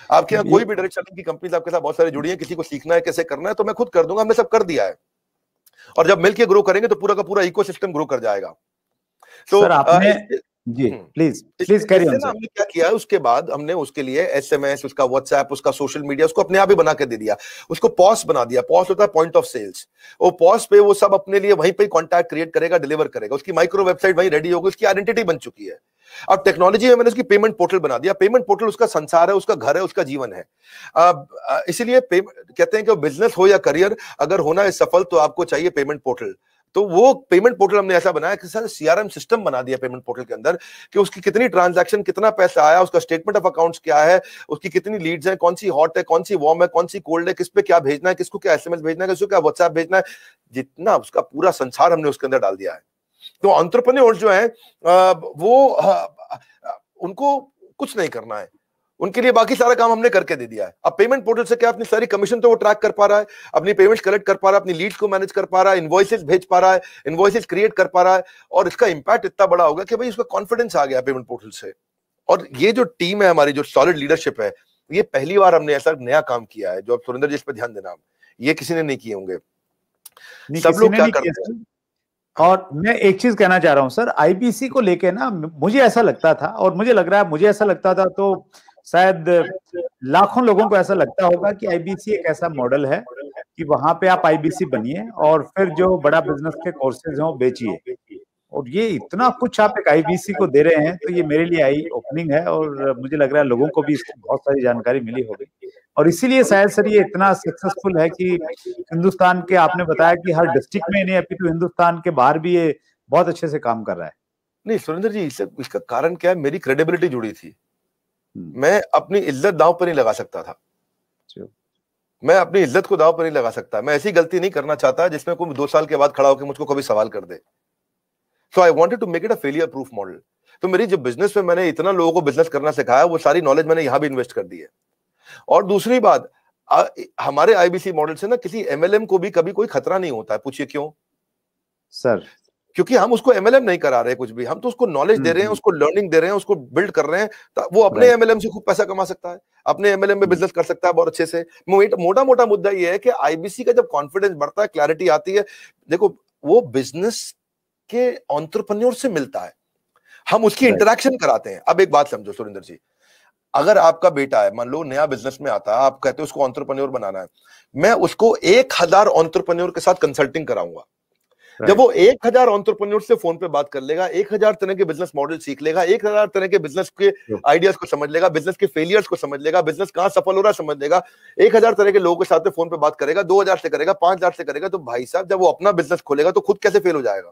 आपके यहाँ कोई भी डायरेक्ट सेलिंग की कंपनीज आपके साथ बहुत सारी जुड़ी हैं, किसी को सीखना है कैसे करना है तो मैं खुद कर दूंगा, हमने सब कर दिया है। और जब मिलके ग्रो करेंगे तो पूरा का पूरा इकोसिस्टम ग्रो कर जाएगा। तो आपने जी प्लीज कैरी ऑन। हमने क्या किया है, उसके बाद हमने उसके लिए एसएमएस, उसका व्हाट्सएप, उसका सोशल मीडिया, उसको अपने आप ही बना के दे दिया। उसको पॉस बना दिया। पॉस होता है पॉइंट ऑफ सेल्स। वो पॉस पे वो सब अपने लिए वहीं पे कॉन्टैक्ट क्रिएट करेगा, डिलीवर करेगा। उसकी माइक्रो वेबसाइट वहीं रेडी होगी, उसकी आइडेंटिटी बन चुकी है। अब टेक्नोलॉजी में मैंने उसकी पेमेंट पोर्टल बना दिया। पेमेंट पोर्टल उसका संसार है, उसका घर है, उसका जीवन है। इसीलिए कहते हैं कि बिजनेस हो या करियर, अगर होना है सफल तो आपको चाहिए पेमेंट पोर्टल। तो वो पेमेंट पोर्टल हमने ऐसा बनाया कि सर सीआरएम सिस्टम बना दिया पेमेंट पोर्टल के अंदर कि उसकी कितनी ट्रांजैक्शन, कितना पैसा आया, उसका स्टेटमेंट ऑफ अकाउंट्स क्या है, उसकी कितनी लीड्स हैं, कौन सी हॉट है, कौन सी वार्म है, कौन सी कोल्ड है, किस पे क्या भेजना है, किसको क्या एसएमएस भेजना है, किसको क्या व्हाट्सएप भेजना है, जितना उसका पूरा संसार हमने उसके अंदर डाल दिया है। तो एंटरप्रेन्योर्स जो है उनको कुछ नहीं करना है, उनके लिए बाकी सारा काम हमने करके दे दिया है। अब पेमेंट पोर्टल से क्या, अपनी सारी कमीशन तो वो ट्रैक कर पा रहा है, अपनी पेमेंट्स कलेक्ट कर पा रहा है, अपनी लीड्स को मैनेज कर पा रहा है, इनवॉइसेस भेज पा रहा है, इनवॉइसेस क्रिएट कर पा रहा है। और इसका इंपैक्ट इतना बड़ा होगा कि भाई उसका कॉन्फिडेंस आ गया पेमेंट पोर्टल से। और ये जो टीम है हमारी, जो सॉलिड लीडरशिप है, ये पहली बार हमने ऐसा नया काम किया है। जो अब सुरेंद्र जी इस पर ध्यान देना, ये किसी ने नहीं किए होंगे, सब लोग क्या करते हैं। और मैं एक चीज कहना चाह रहा हूं सर, आईबीसी को लेके ना मुझे ऐसा लगता था, और मुझे लग रहा है, मुझे ऐसा लगता था तो शायद लाखों लोगों को ऐसा लगता होगा कि आईबीसी एक ऐसा मॉडल है कि वहां पे आप आईबीसी बनिए और फिर जो बड़ा बिजनेस के कोर्सेज हैं वो बेचिए। और ये इतना कुछ आप एक आईबीसी को दे रहे हैं, तो ये मेरे लिए आई ओपनिंग है। और मुझे लग रहा है लोगों को भी इसकी बहुत सारी जानकारी मिली होगी, और इसीलिए शायद सर ये इतना सक्सेसफुल है कि हिंदुस्तान के, आपने बताया कि हर डिस्ट्रिक्ट में नहीं, अभी तो हिंदुस्तान के बाहर भी ये बहुत अच्छे से काम कर रहा है। नहीं सुरेंद्र जी, इसका कारण क्या है, मेरी क्रेडिबिलिटी जुड़ी थी। मैं अपनी इज्जत दांव पर नहीं लगा सकता था। मैं अपनी इज्जत को दांव पर नहीं लगा सकता। मैं ऐसी गलती नहीं करना चाहता जिसमें कोई 2 साल के बाद खड़ा होकर मुझको कभी सवाल कर दे। So I wanted to make it a failure proof model. तो मेरी जो बिजनेस में मैंने इतना लोगों को बिजनेस करना सिखाया, वो सारी नॉलेज मैंने यहां भी इन्वेस्ट कर दी है। और दूसरी बात, हमारे आईबीसी मॉडल से ना किसी एमएलएम को भी कभी कोई खतरा नहीं होता है। पूछिए क्यों सर? क्योंकि हम उसको एमएलएम नहीं करा रहे कुछ भी, हम तो उसको नॉलेज दे रहे हैं, उसको लर्निंग दे रहे हैं, उसको बिल्ड कर रहे हैं। वो अपने एमएलएम से खूब पैसा कमा सकता है, अपने एमएलएम में बिजनेस कर सकता है बहुत अच्छे से। मोटा मोटा मुद्दा ये है कि आईबीसी का जब कॉन्फिडेंस बढ़ता है, क्लैरिटी आती है, देखो वो बिजनेस के एंटरप्रेन्योर से मिलता है, हम उसकी इंटरेक्शन कराते हैं। अब एक बात समझो सुरेंद्र जी, अगर आपका बेटा है, मान लो नया बिजनेस में आता है, आप कहते हो उसको एंटरप्रेन्योर बनाना है, मैं उसको 1000 एंटरप्रेन्योर के साथ कंसल्टिंग कराऊंगा। जब वो 1000 एंटरप्रेन्योर से फोन पे बात कर लेगा, 1000 तरह के बिजनेस मॉडल सीख लेगा, 1000 तरह के बिजनेस के आइडियाज को समझ लेगा, बिजनेस के फेलियर्स को समझ लेगा, बिजनेस कहां सफल हो रहा है समझ लेगा, 1000 तरह के लोगों के साथ फोन पे बात करेगा, 2000 से करेगा, 5000 से करेगा, तो भाई साहब जब वो अपना बिजनेस खोलेगा तो खुद कैसे फेल हो जाएगा?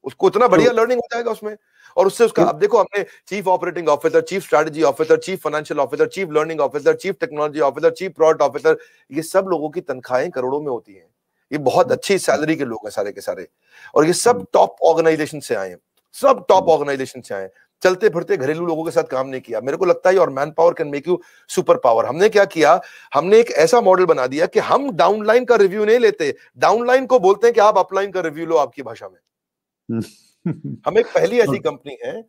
उसको इतना बढ़िया लर्निंग हो जाएगा उसमें। और उससे उसका, अब देखो हमने chief operating officer, chief strategy officer, chief financial officer, chief learning officer, chief technology officer, chief product officer, ये सब लोगों की तनख्वाहें करोड़ों में होती हैं। ये बहुत अच्छी सैलरी के लोग हैं सारे के सारे, और ये सब टॉप ऑर्गेनाइजेशन से आए हैं, सब टॉप ऑर्गेनाइजेशन से आए। चलते फिरते घरेलू लोगों के साथ काम नहीं किया। मेरे को लगता है और man power can make you super power. हमने क्या किया, हमने एक ऐसा मॉडल बना दिया कि हम डाउनलाइन का रिव्यू नहीं लेते, डाउनलाइन को बोलते हैं कि आप अपलाइन का रिव्यू लो आपकी भाषा में। हम एक पहली ऐसी कंपनी है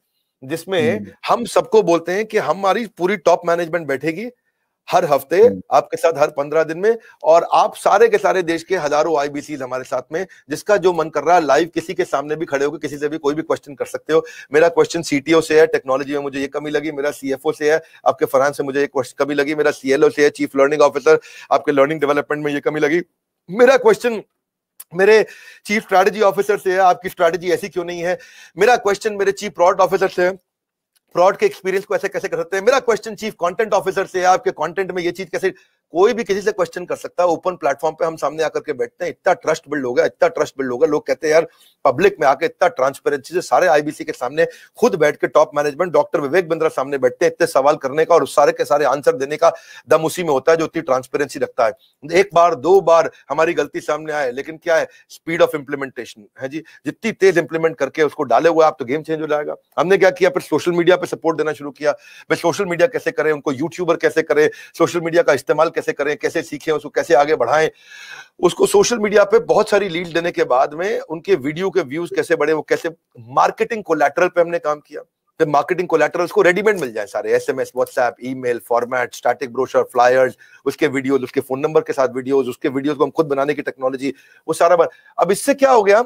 जिसमें हम सबको बोलते हैं कि हमारी पूरी टॉप मैनेजमेंट बैठेगी हर हफ्ते आपके साथ, हर 15 दिन में, और आप सारे के सारे देश के हजारों आईबीसी हमारे साथ में, जिसका जो मन कर रहा है लाइव किसी के सामने भी खड़े होकर किसी से भी कोई भी क्वेश्चन कर सकते हो। मेरा क्वेश्चन सीटीओ से है, टेक्नोलॉजी में मुझे ये कमी लगी, मेरा सीएफओ से है, आपके फाइनेंस से मुझे ये कमी लगी, मेरा सीएलओ से है, चीफ लर्निंग ऑफिसर, आपके लर्निंग डेवलपमेंट में ये कमी लगी, मेरा क्वेश्चन मेरे चीफ स्ट्रैटेजी ऑफिसर से है, आपकी स्ट्रैटेजी ऐसी क्यों नहीं है, मेरा क्वेश्चन मेरे चीफ प्रोडक्ट ऑफिसर से है, प्रोडक्ट के एक्सपीरियंस को ऐसे कैसे कर सकते हैं, मेरा क्वेश्चन चीफ कंटेंट ऑफिसर से है, आपके कंटेंट में ये चीज कैसे, कोई भी किसी से क्वेश्चन कर सकता है। ओपन प्लेटफॉर्म पे हम सामने आकर के बैठते हैं, इतना ट्रस्ट बिल्ड हो गया, इतना ट्रस्ट बिल्ड हो गया, लोग कहते हैं यार पब्लिक में आके इतना ट्रांसपेरेंसी से सारे आईबीसी के सामने खुद बैठ के top management doctor Vivek Bindra सामने बैठते हैं, इतने सवाल करने का और सारे के सारे आंसर देने का दम उसी में होता है जो इतनी ट्रांसपेरेंसी रखता है। एक बार दो बार हमारी गलती सामने आए, लेकिन क्या है, स्पीड ऑफ इंप्लीमेंटेशन है जी, जितनी तेज इंप्लीमेंट करके उसको डाले हुए आप तो गेम चेंज हो जाएगा। हमने क्या किया, फिर सोशल मीडिया पे सपोर्ट देना शुरू किया। भाई सोशल मीडिया कैसे करें, उनको यूट्यूबर कैसे करें, सोशल मीडिया का इस्तेमाल कैसे करें, कैसे सीखें, उसको कैसे आगे बढ़ाएं, उसको सोशल मीडिया पे बहुत सारी लीड देने के बाद में उनके वीडियो के व्यूज कैसे बढ़े, वो कैसे, मार्केटिंग कोलैटरल पे हमने काम किया। तो मार्केटिंग कोलैटरल्स को रेडीमेड मिल जाए सारे, SMS, WhatsApp, email, format, static brochure, flyers, उसके वीडियोस, उसके फोन नंबर के साथ वीडियोस, उसके वीडियोस को हम खुद बनाने की टेक्नोलॉजी, वो सारा। अब इससे क्या हो गया,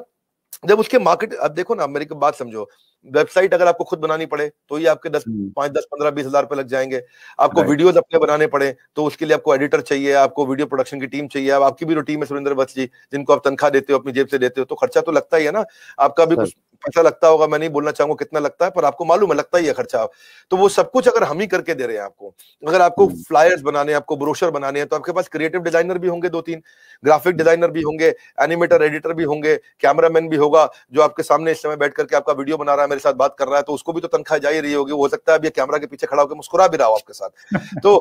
जब उसके मार्केट, अब देखो ना मेरी बात समझो, वेबसाइट अगर आपको खुद बनानी पड़े तो ये आपके 5, 10, 15, 20 हजार रुपए लग जाएंगे। आपको वीडियोस अपने बनाने पड़े तो उसके लिए आपको एडिटर चाहिए, आपको वीडियो प्रोडक्शन की टीम चाहिए। अब आपकी भी जो टीम है सुरेंद्र वत्स जी, जिनको आप तनख्वाह देते हो, अपनी जेब से देते हो, तो खर्चा तो लगता ही है ना, आपका भी कुछ पैसा लगता होगा। मैं नहीं बोलना चाहूंगा कितना लगता है, पर आपको मालूम है लगता ही है खर्चा। तो वो सब कुछ अगर हम ही करके दे रहे हैं आपको, अगर आपको फ्लायर्स बनाने, आपको ब्रोशर बनाने हैं, तो आपके पास क्रिएटिव डिजाइनर भी होंगे, 2-3 ग्राफिक डिजाइनर भी होंगे, एनिमेटर, एडिटर भी होंगे, कैमरामैन भी होगा जो आपके सामने इस समय बैठ करके आपका वीडियो बना रहा है, मेरे साथ बात कर रहा है, तो उसको भी तो तनख्वाह जा ही रही होगी। हो सकता है अब ये कैमरा के पीछे खड़ा होकर मुस्कुरा भी रहा हो आपके साथ। तो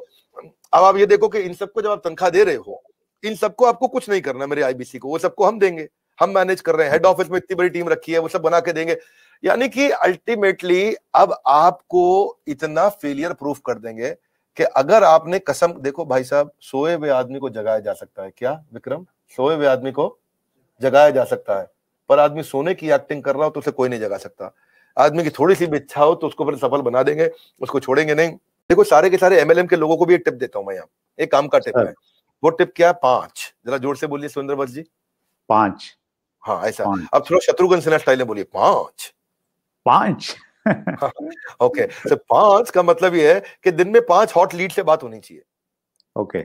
अब आप ये देखो कि इन सबको जब आप तनख्वाह दे रहे हो, इन सबको आपको कुछ नहीं करना मेरे आईबीसी को, वो सबको हम देंगे, हम मैनेज कर रहे हैं। हेड ऑफिस में इतनी बड़ी टीम रखी है, वो सब बना के देंगे। यानी कि अल्टीमेटली अब आपको इतना फेलियर प्रूफ कर देंगे कि अगर आपने कसम, देखो भाई साहब, सोए हुए आदमी को जगाया जा सकता है क्या विक्रम, सोए हुए आदमी को जगाया जा सकता है, पर आदमी सोने की एक्टिंग कर रहा हो तो उसे कोई नहीं जगा सकता। आदमी की थोड़ी सी भी इच्छा हो तो उसको फिर सफल बना देंगे, उसको छोड़ेंगे नहीं। देखो सारे के सारे एमएलएम के लोगों को भी एक टिप देता हूं मैं यहाँ, एक काम का टिप है। वो टिप क्या है, 5, जरा जोर से बोलिए सुरेंद्र वत्स जी। 5, हाँ ऐसा। अब थोड़ा शत्रुघ्न सिन्हा स्टाइल में बोलिए, 5। ओके, तो 5 का मतलब ये है कि दिन में 5 हॉट लीड से बात होनी चाहिए। ओके,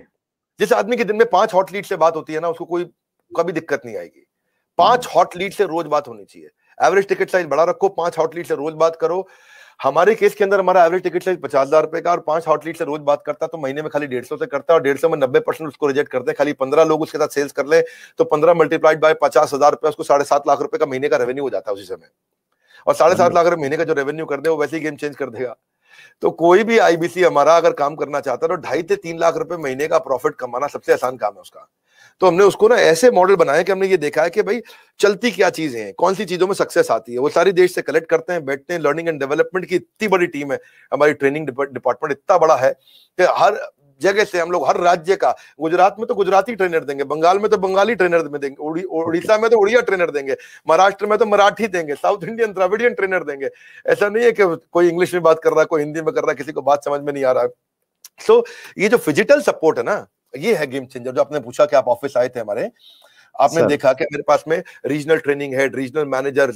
जिस आदमी की दिन में 5 हॉट लीड से बात होती है ना, उसको कोई कभी दिक्कत नहीं आएगी। 5 हॉट लीड से रोज बात होनी चाहिए। एवरेज टिकट साइज बड़ा रखो, 5 हॉट लीड से रोज बात करो। हमारे केस के अंदर हमारा एवरेज टिकट साइज 50,000 रुपए का, और 5 हॉट लीड से रोज बात करता तो महीने में खाली 150 से करता है, और 150 में 90% उसको रिजेक्ट करते हैं। खाली 15 लोग उसके साथ सेल्स कर ले तो 15 मल्टीप्लाइड बाय 50,000 रुपए, उसको 7.5 लाख रुपए का महीने का रेवेन्यू हो जाता है उसी समय। और 7.5 लाख रुपए महीने का जो रेवेन्यू कर दे वो वैसे ही गेम चेंज कर देगा। तो कोई भी आईबीसी हमारा अगर काम करना चाहता है तो 2.5 से 3 लाख रुपए महीने का प्रॉफिट कमाना सबसे आसान काम है उसका। तो हमने उसको ना ऐसे मॉडल बनाया कि हमने ये देखा है कि भाई चलती क्या चीजें हैं, कौन सी चीजों में सक्सेस आती है, वो सारी देश से कलेक्ट करते हैं, बैठते हैं। लर्निंग एंड डेवलपमेंट की इतनी बड़ी टीम है, हमारी ट्रेनिंग डिपार्टमेंट इतना बड़ा है कि हर जगह से हम लोग, हर राज्य का, गुजरात में तो गुजराती ट्रेनर देंगे, बंगाल में तो बंगाली ट्रेनर देंगे, उड़ीसा में तो उड़िया ट्रेनर देंगे, महाराष्ट्र में तो मराठी देंगे, साउथ इंडियन द्रविडियन ट्रेनर देंगे। ऐसा नहीं है कि कोई इंग्लिश में बात कर रहा है, कोई हिंदी में कर रहा है, किसी को बात समझ में नहीं आ रहा है। सो ये जो फिजिकल सपोर्ट है ना, ये है गेम चेंजर। जो आपने पूछा कि आप ऑफिस आए थे हमारे, आपने देखा कि मेरे पास में regional training head, regional manager,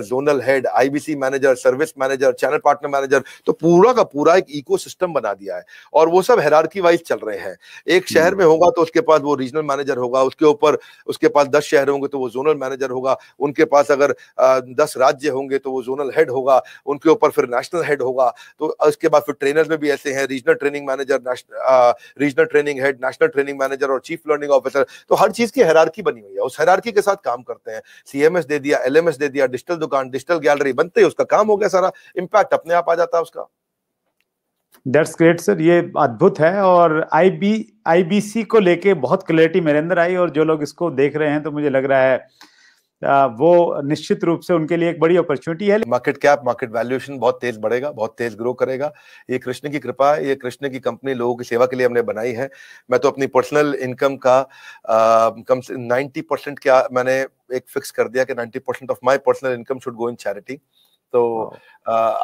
zonal head, IBC manager, service manager, channel partner manager, तो पूरा का पूरा एक इकोसिस्टम बना दिया है। और वो सब हायरार्की वाइज चल रहे हैं। एक शहर में होगा तो उसके पास वो रीजनल मैनेजर होगा, उसके ऊपर उसके पास 10 शहर होंगे तो वो जोनल मैनेजर होगा, उनके पास अगर 10 राज्य होंगे तो वो जोनल हेड होगा, उनके ऊपर फिर नेशनल हेड होगा। तो उसके बाद फिर ट्रेनर्स में भी ऐसे हैं, regional training manager, regional training head, national training manager और चीफ लर्निंग ऑफिसर। तो हर चीज की हायरार्की हायरार्की बनी हुई है, उस हायरार्की के साथ काम करते हैं। CMS दे दिया, LMS दे दिया, डिजिटल दुकान, डिजिटल गैलरी बनते ही उसका काम हो गया, सारा इम्पैक्ट अपने आप आ जाता है उसका। दैट्स ग्रेट सर, ये अद्भुत है। और IBC को लेके बहुत क्लैरिटी मेरे अंदर आई, और जो लोग इसको देख रहे हैं तो मुझे लग रहा है वो निश्चित रूप से उनके लिए एक बड़ी अपॉर्चुनिटी है। मार्केट कैप, मार्केट वैल्यूएशन बहुत तेज बढ़ेगा, बहुत तेज ग्रो करेगा। ये कृष्ण की कृपा है, ये कृष्ण की कंपनी लोगों की सेवा के लिए हमने बनाई है। मैं तो अपनी पर्सनल इनकम का कम से 90% क्या मैंने एक फिक्स कर दिया कि 90% of my personal income should go in charity. तो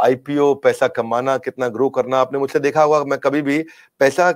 IPO, पैसा कमाना, कितना ग्रो करना, आपने मुझसे देखा होगा मैं कभी भी पैसा,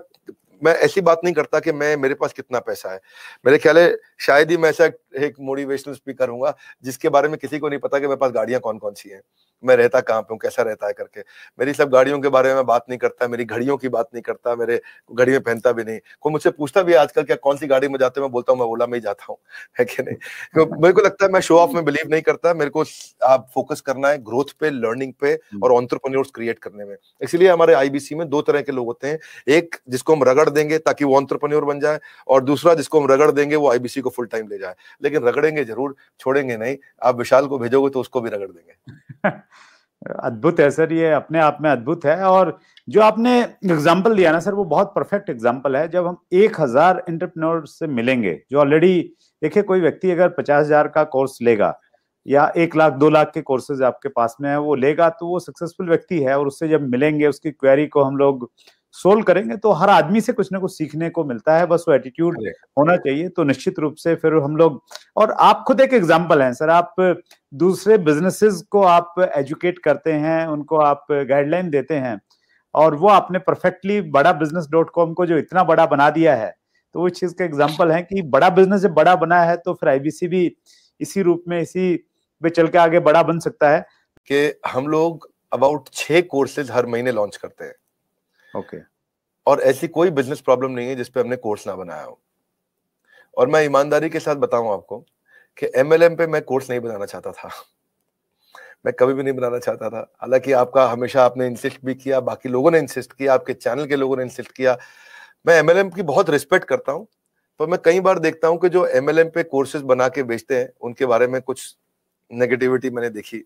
मैं ऐसी बात नहीं करता कि मेरे पास कितना पैसा है। मेरे ख्याल है शायद ही मैं ऐसा एक मोटिवेशनल स्पीकर हूंगा जिसके बारे में किसी को नहीं पता कि मेरे पास गाड़ियां कौन कौन सी हैं, मैं रहता कहाँ पे हूँ, कैसा रहता है करके। मेरी सब गाड़ियों के बारे में बात नहीं करता, मेरी घड़ियों की बात नहीं करता, मेरे घड़ी में पहनता भी नहीं। कोई मुझसे पूछता भी आजकल क्या कौन सी गाड़ी में जाते हैं, मैं बोलता हूँ मैं ओला में ही जाता हूँ, है कि नहीं। तो मेरे को लगता है मैं शो ऑफ में बिलीव नहीं करता, मेरे को आप फोकस करना है ग्रोथ पे, लर्निंग पे और एंटरप्रेन्योर्स क्रिएट करने में। इसलिए हमारे IBC में 2 तरह के लोग होते हैं, एक जिसको हम रगड़ देंगे ताकि वो एंटरप्रेन्योर बन जाए, और दूसरा जिसको हम रगड़ देंगे वो IBC को फुल टाइम ले जाए। लेकिन रगड़ेंगे जरूर, छोड़ेंगे नहीं। आप विशाल को भेजोगे तो उसको भी रगड़ देंगे। अद्भुत है सर, ये अपने आप में अद्भुत है। और जो आपने एग्जाम्पल दिया ना सर, वो बहुत परफेक्ट एग्जाम्पल है। जब हम 1000 एंटरप्रेन्योर से मिलेंगे जो ऑलरेडी, देखिए कोई व्यक्ति अगर 50,000 का कोर्स लेगा या 1 लाख 2 लाख के कोर्सेज आपके पास में है वो लेगा, तो वो सक्सेसफुल व्यक्ति है। और उससे जब मिलेंगे, उसकी क्वेरी को हम लोग सोल्व करेंगे, तो हर आदमी से कुछ ना कुछ सीखने को मिलता है, बस वो एटीट्यूड होना चाहिए। तो निश्चित रूप से फिर हम लोग, और आप खुद एक एग्जाम्पल हैं सर, आप दूसरे बिजनेसेस को आप एजुकेट करते हैं, उनको आप गाइडलाइन देते हैं, और वो आपने परफेक्टली badabusiness.com को जो इतना बड़ा बना दिया है, तो वो चीज का एग्जाम्पल है कि बड़ा बिजनेस जब बड़ा बना है तो फिर IBC भी इसी रूप में, इसी पे चल के आगे बड़ा बन सकता है। कि हम लोग अबाउट 6 कोर्सेज हर महीने लॉन्च करते हैं। ओके। और ऐसी कोई बिजनेस प्रॉब्लम नहीं है जिसपे हमने कोर्स ना बनाया हो। और मैं ईमानदारी के साथ बताऊं आपको कि MLM पे मैं कोर्स नहीं बनाना चाहता था, मैं कभी भी नहीं बनाना चाहता था। हालांकि आपका हमेशा आपने इंसिस्ट भी किया, बाकी लोगों ने इंसिस्ट किया, आपके चैनल के लोगों ने इंसिस्ट किया। मैं MLM की बहुत रिस्पेक्ट करता हूं, पर मैं कई बार देखता हूं कि जो MLM पे कोर्सेज बना के बेचते हैं उनके बारे में कुछ नेगेटिविटी मैंने देखी।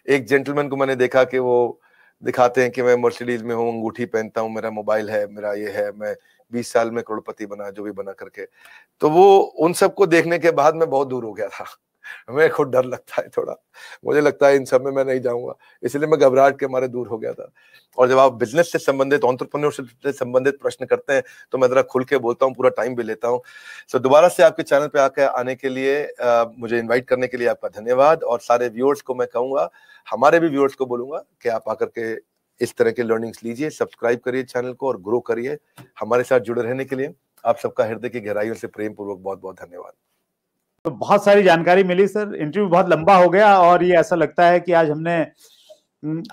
एक जेंटलमैन को मैंने देखा कि वो दिखाते हैं कि मैं मर्सिडीज में हूँ, अंगूठी पहनता हूँ, मेरा मोबाइल है, मेरा ये है, मैं 20 साल में करोड़पति बना, जो भी बना करके। तो वो उन सबको देखने के बाद मैं बहुत दूर हो गया था। मेरे को डर लगता है थोड़ा, मुझे लगता है इन सब में मैं नहीं जाऊंगा, इसलिए मैं घबराहट के मारे दूर हो गया था। और जब आप बिजनेस से संबंधित, एंटरप्रेन्योरशिप से संबंधित प्रश्न करते हैं तो मैं जरा खुल के बोलता हूँ, पूरा टाइम भी लेता हूँ। सो दोबारा से आपके चैनल पे आने के लिए, मुझे इन्वाइट करने के लिए आपका धन्यवाद। और सारे व्यूअर्स को मैं कहूंगा, हमारे भी व्यूअर्स को बोलूंगा कि आप आकर के इस तरह के लर्निंग्स लीजिए, सब्सक्राइब करिए चैनल को और ग्रो करिए। हमारे साथ जुड़े रहने के लिए आप सबका हृदय की गहराइयों से प्रेम पूर्वक बहुत बहुत धन्यवाद। तो बहुत सारी जानकारी मिली सर, इंटरव्यू बहुत लंबा हो गया, और ये ऐसा लगता है कि आज हमने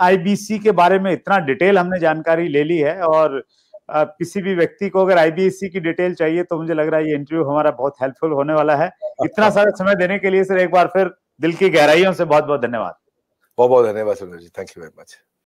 IBC के बारे में इतना डिटेल हमने जानकारी ले ली है। और किसी भी व्यक्ति को अगर IBC की डिटेल चाहिए तो मुझे लग रहा है ये इंटरव्यू हमारा बहुत हेल्पफुल होने वाला है। इतना सारा समय देने के लिए सर एक बार फिर दिल की गहराइयों से बहुत बहुत धन्यवाद। बहुत बहुत धन्यवाद Sunil ji, thank you very much.